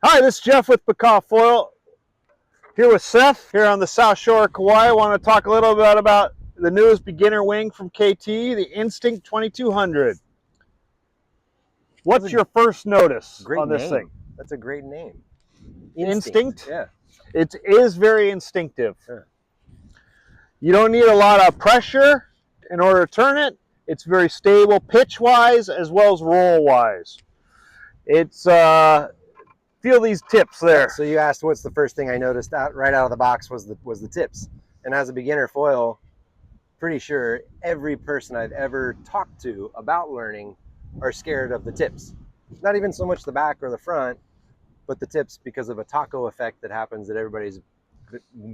Hi, this is Jeff with Pacaw Foil. Here with Seth, here on the South Shore of Kauai. I want to talk a little bit about the newest beginner wing from KT, the Instinct 2200. What's your first notice on this thing? That's a great name. Instinct? Yeah. It is very instinctive. Sure. You don't need a lot of pressure in order to turn it. It's very stable pitch-wise as well as roll-wise. It's feel these tips there. So you asked what's the first thing I noticed right out of the box was the tips. And as a beginner foil, pretty sure every person I've ever talked to about learning are scared of the tips. Not even so much the back or the front, but the tips because of a taco effect that happens that everybody's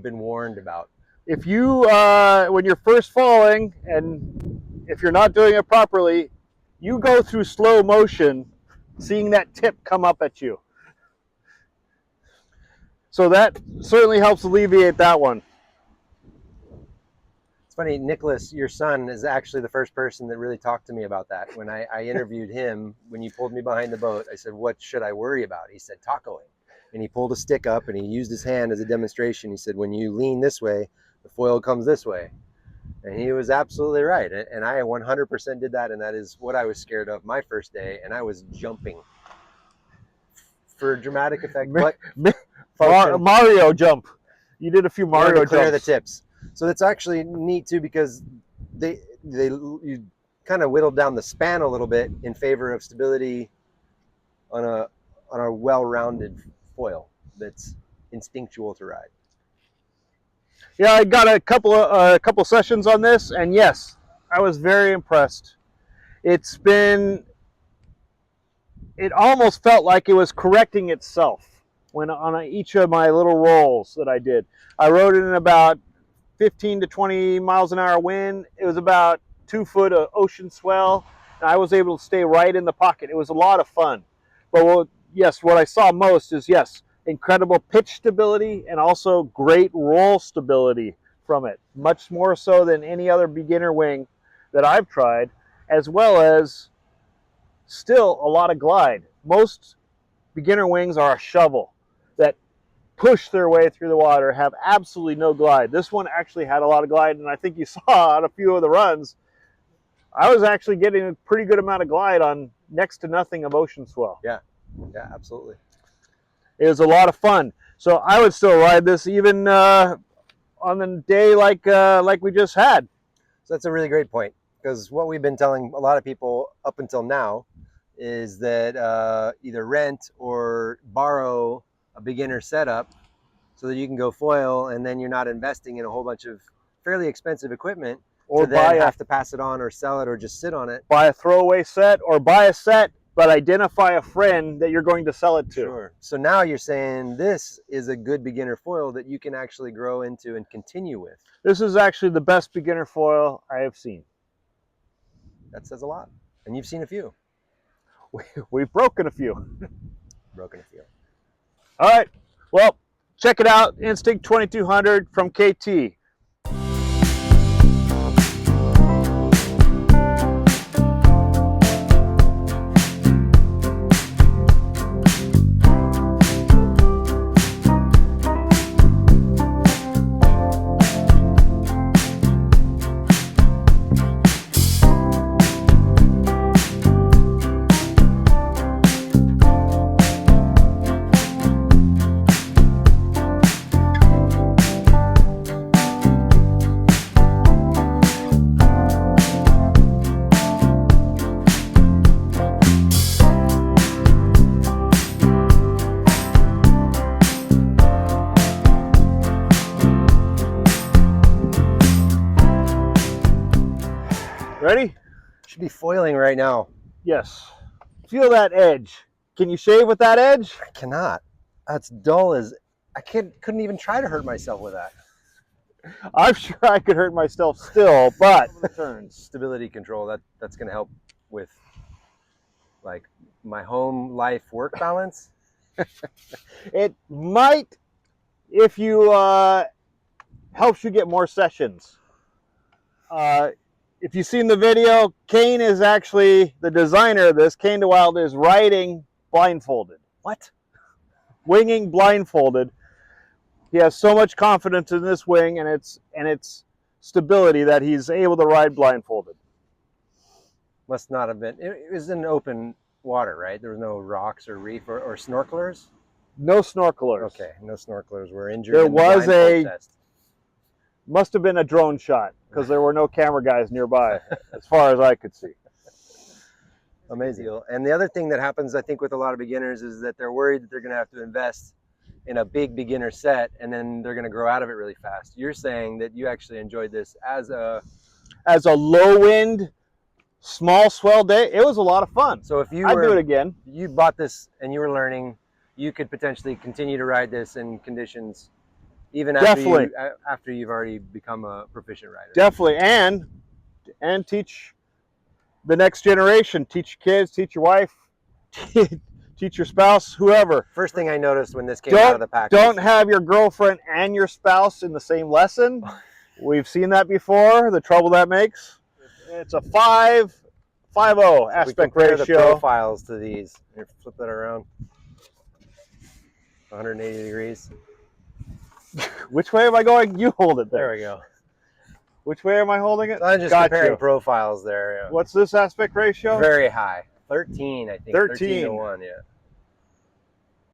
been warned about. If you, when you're first falling, and if you're not doing it properly, you go through slow motion seeing that tip come up at you. So that certainly helps alleviate that one. It's funny, Nicholas, your son, is actually the first person that really talked to me about that. When I interviewed him, when you pulled me behind the boat, I said, what should I worry about? He said, tacoing. And he pulled a stick up and he used his hand as a demonstration. He said, when you lean this way, the foil comes this way. And he was absolutely right. And I 100% did that. And that is what I was scared of my first day. And I was jumping for dramatic effect. But Mario jump. You did a few Mario jumps. Clear the tips. So that's actually neat too, because you kind of whittled down the span a little bit in favor of stability on a well-rounded foil that's instinctual to ride. Yeah, I got a couple sessions on this, and yes, I was very impressed. It almost felt like it was correcting itself when on each of my little rolls that I did. I rode it in about 15 to 20 miles an hour wind. It was about 2 foot of ocean swell, and I was able to stay right in the pocket. It was a lot of fun. But what I saw most is, yes, incredible pitch stability and also great roll stability from it, much more so than any other beginner wing that I've tried, as well as still a lot of glide. Most beginner wings are a shovel that push their way through the water, have absolutely no glide. This one actually had a lot of glide, and I think you saw on a few of the runs, I was actually getting a pretty good amount of glide on next to nothing of ocean swell. Yeah, absolutely. It was a lot of fun. So I would still ride this even on the day like we just had. So that's a really great point, because what we've been telling a lot of people up until now is that either rent or borrow a beginner setup so that you can go foil, and then you're not investing in a whole bunch of fairly expensive equipment, or have to pass it on or sell it or just sit on it. Buy a throwaway set, or buy a set but identify a friend that you're going to sell it to. Sure. So now you're saying this is a good beginner foil that you can actually grow into and continue with. This is actually the best beginner foil I have seen. That says a lot. And you've seen a few. We've broken a few. Broken a few. All right. Well, check it out. Instinct 2200 from KT. Ready? Should be foiling right now. Yes. Feel that edge. Can you shave with that edge? I cannot. That's dull as... I couldn't even try to hurt myself with that. I'm sure I could hurt myself still, but... Stability control, that's going to help with like my home life work balance. It might, if you helps you get more sessions. If you've seen the video, Kane is actually the designer of this. Kane DeWild is riding blindfolded. What? winging blindfolded. He has so much confidence in this wing and its stability that he's able to ride blindfolded. Must not have been. It was in open water, right? There was no rocks or reef or snorkelers. No snorkelers. Okay, no snorkelers were injured. There in the was blindfold test. must have been a drone shot because there were no camera guys nearby, as far as I could see. Amazing. And the other thing that happens, I think, with a lot of beginners is that they're worried that they're going to have to invest in a big beginner set and then they're going to grow out of it really fast. You're saying that you actually enjoyed this as a low wind, small swell day. It was a lot of fun. So if I'd do it again. You bought this and you were learning, you could potentially continue to ride this in conditions even after you've already become a proficient rider. Definitely, and teach the next generation. Teach your kids, teach your wife, teach your spouse, whoever. First thing I noticed when this came out of the package. Don't have your girlfriend and your spouse in the same lesson. We've seen that before, the trouble that makes. It's a 5-5-0 aspect ratio. The profiles to these. Here, flip that around. 180 degrees. Which way am I going? You hold it there. There we go. Which way am I holding it? I'm just comparing profiles there. Yeah. What's this aspect ratio? Very high. 13, I think. 13 to 1, yeah.